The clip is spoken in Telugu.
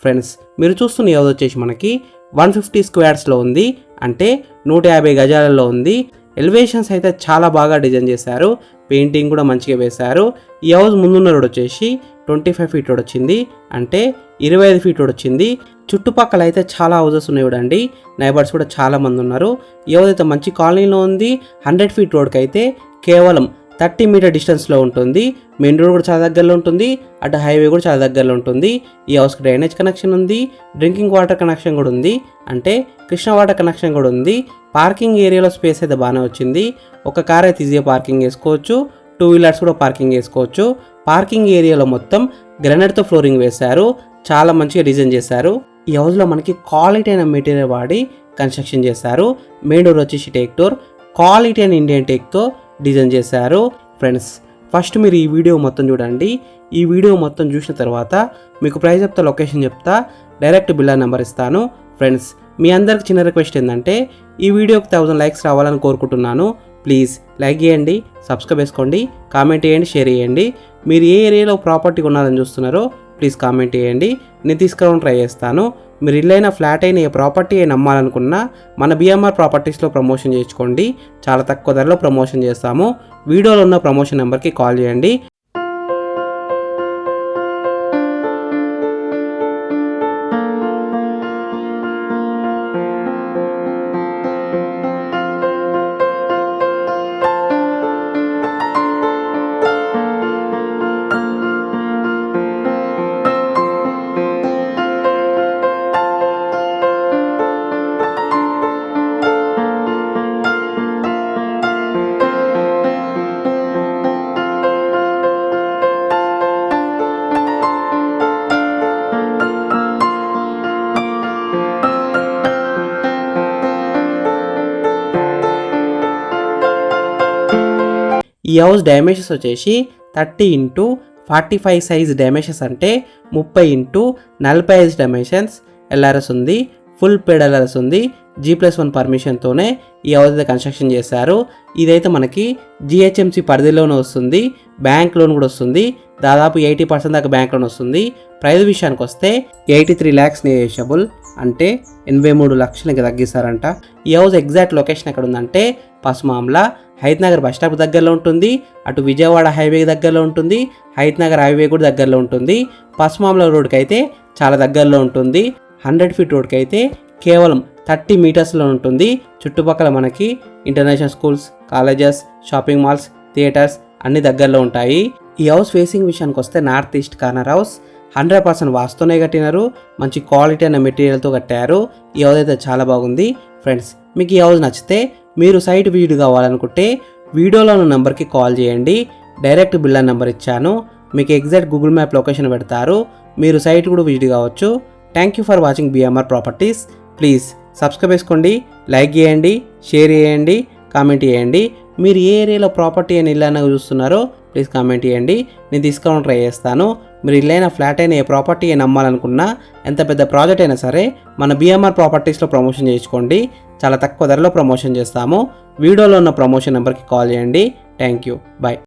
ఫ్రెండ్స్, మీరు చూస్తున్న ఈ హౌస్ వచ్చేసి మనకి 150 స్క్వేర్స్లో ఉంది, అంటే 150 గజాలలో ఉంది. ఎలివేషన్స్ అయితే చాలా బాగా డిజైన్ చేశారు, పెయింటింగ్ కూడా మంచిగా వేశారు. ఈ హౌస్ ముందున్న రోడ్ వచ్చేసి 25 ఫీట్ రోడ్ వచ్చింది, అంటే 25 ఫీట్ రోడ్ వచ్చింది. చుట్టుపక్కల అయితే చాలా హౌసెస్ ఉన్నాయి చూడండి, నైబర్స్ కూడా చాలా మంది ఉన్నారు. ఈ హౌస్ అయితే మంచి కాలనీలో ఉంది. 100 ఫీట్ రోడ్కి అయితే కేవలం 30 మీటర్ డిస్టెన్స్లో ఉంటుంది. మెయిన్ రోడ్ కూడా చాలా దగ్గరలో ఉంటుంది, అటు హైవే కూడా చాలా దగ్గరలో ఉంటుంది. ఈ హౌస్కి డ్రైనేజ్ కనెక్షన్ ఉంది, డ్రింకింగ్ వాటర్ కనెక్షన్ కూడా ఉంది, అంటే కృష్ణ వాటర్ కనెక్షన్ కూడా ఉంది. పార్కింగ్ ఏరియాలో స్పేస్ అయితే బాగానే వచ్చింది. ఒక కార్ అయితే ఈజీగా పార్కింగ్ చేసుకోవచ్చు, 2 వీలర్స్ కూడా పార్కింగ్ చేసుకోవచ్చు. పార్కింగ్ ఏరియాలో మొత్తం గ్రానైట్తో ఫ్లోరింగ్ వేశారు, చాలా మంచిగా డిజైన్ చేశారు. ఈ హౌస్లో మనకి క్వాలిటీ అయిన మెటీరియల్ వాడి కన్స్ట్రక్షన్ చేశారు. మెయిన్ డోర్ వచ్చేసి టేక్ డోర్, క్వాలిటీ అయిన ఇండియన్ టేక్తో డిజైన్ చేశారు. ఫ్రెండ్స్, ఫస్ట్ మీరు ఈ వీడియో మొత్తం చూడండి. ఈ వీడియో మొత్తం చూసిన తర్వాత మీకు ప్రైస్ చెప్తా, లొకేషన్ చెప్తా, డైరెక్ట్ బిల్లా నెంబర్ ఇస్తాను. ఫ్రెండ్స్, మీ అందరికి చిన్న రిక్వెస్ట్ ఏంటంటే ఈ వీడియోకి 1000 లైక్స్ రావాలని కోరుకుంటున్నాను. ప్లీజ్ లైక్ చేయండి, సబ్స్క్రైబ్ చేసుకోండి, కామెంట్ చేయండి, షేర్ చేయండి. మీరు ఏ ఏరియాలో ప్రాపర్టీ కొనాలని చూస్తున్నారో ప్లీజ్ కామెంట్ చేయండి, నేను తీసుకురావడానికి ట్రై చేస్తాను. మీరు ఇల్లైనా ఫ్లాట్ అయినా ఏ ప్రాపర్టీ అయినా అమ్మాలనుకున్నా మన బిఎంఆర్ ప్రాపర్టీస్లో ప్రమోషన్ చేసుకోండి, చాలా తక్కువ ధరలో ప్రమోషన్ చేస్తాము. వీడియోలో ఉన్న ప్రమోషన్ నెంబర్కి కాల్ చేయండి. ఈ హౌస్ డైమెన్షన్స్ వచ్చేసి 30 x 45 సైజ్ డైమెన్షన్స్, అంటే 30 x 45 డైమెన్షన్స్. ఎల్ఆర్ఎస్ ఉంది, ఫుల్ పేడ్ ఎల్ఆర్ఎస్ ఉంది. G+1 పర్మిషన్తోనే ఈ హౌస్ అయితే కన్స్ట్రక్షన్ చేశారు. ఇదైతే మనకి GHMC పరిధిలోనే వస్తుంది, బ్యాంక్ లోన్ కూడా వస్తుంది. దాదాపు 80% దాకా బ్యాంక్ లోన్ వస్తుంది. ప్రైస్ విషయానికి వస్తే 83 lakhs నెగోషియబుల్, అంటే 83 లక్షలకి తగ్గిస్తారంట. ఈ హౌస్ ఎగ్జాక్ట్ లొకేషన్ ఎక్కడ ఉందంటే పసుమామ్లా, హైత్-నగర్ బస్ స్టాప్ దగ్గరలో ఉంటుంది, అటు విజయవాడ హైవే దగ్గరలో ఉంటుంది, హైత్-నగర్ హైవే కూడా దగ్గరలో ఉంటుంది. పసుమామ్లా రోడ్కి అయితే చాలా దగ్గరలో ఉంటుంది. 100 ఫీట్ రోడ్కి అయితే కేవలం 30 మీటర్స్లో ఉంటుంది. చుట్టుపక్కల మనకి international schools, colleges, shopping malls, theatres అన్ని దగ్గరలో ఉంటాయి. ఈ హౌస్ ఫేసింగ్ విషయానికి వస్తే నార్త్ ఈస్ట్ కార్నర్ హౌస్. 100% వాస్తునే కట్టినారు, మంచి క్వాలిటీ అయిన మెటీరియల్తో కట్టారు. ఈ హౌస్ అయితే చాలా బాగుంది. ఫ్రెండ్స్, మీకు ఈ హౌస్ నచ్చితే మీరు సైట్ విజిట్ కావాలనుకుంటే వీడియోలో ఉన్న నెంబర్కి కాల్ చేయండి, డైరెక్ట్ బిల్లా నెంబర్ ఇచ్చాను. మీకు ఎగ్జాక్ట్ గూగుల్ మ్యాప్ లొకేషన్ పెడతారు, మీరు సైట్ కూడా విజిట్ కావచ్చు. Thank you for watching BMR properties. Please subscribe చేసుకోండి, లైక్ చేయండి, షేర్ చేయండి, కామెంట్ చేయండి. మీరు ఏ ఏరియాలో ప్రాపర్టీ అని ఇల్లు అన్న చూస్తున్నారో ప్లీజ్ కామెంట్ చేయండి, నేను తీసుకోవడానికి ట్రై చేస్తాను. మీరు ఇల్లైనా ఫ్లాట్ అయినా ఏ ప్రాపర్టీ అయినా అమ్మాలనుకున్నా, ఎంత పెద్ద ప్రాజెక్ట్ అయినా సరే మన బిఎంఆర్ ప్రాపర్టీస్లో ప్రమోషన్ చేసుకోండి, చాలా తక్కువ ధరలో ప్రమోషన్ చేస్తాము. వీడియోలో ఉన్న ప్రమోషన్ నెంబర్కి కాల్ చేయండి. Thank you, bye.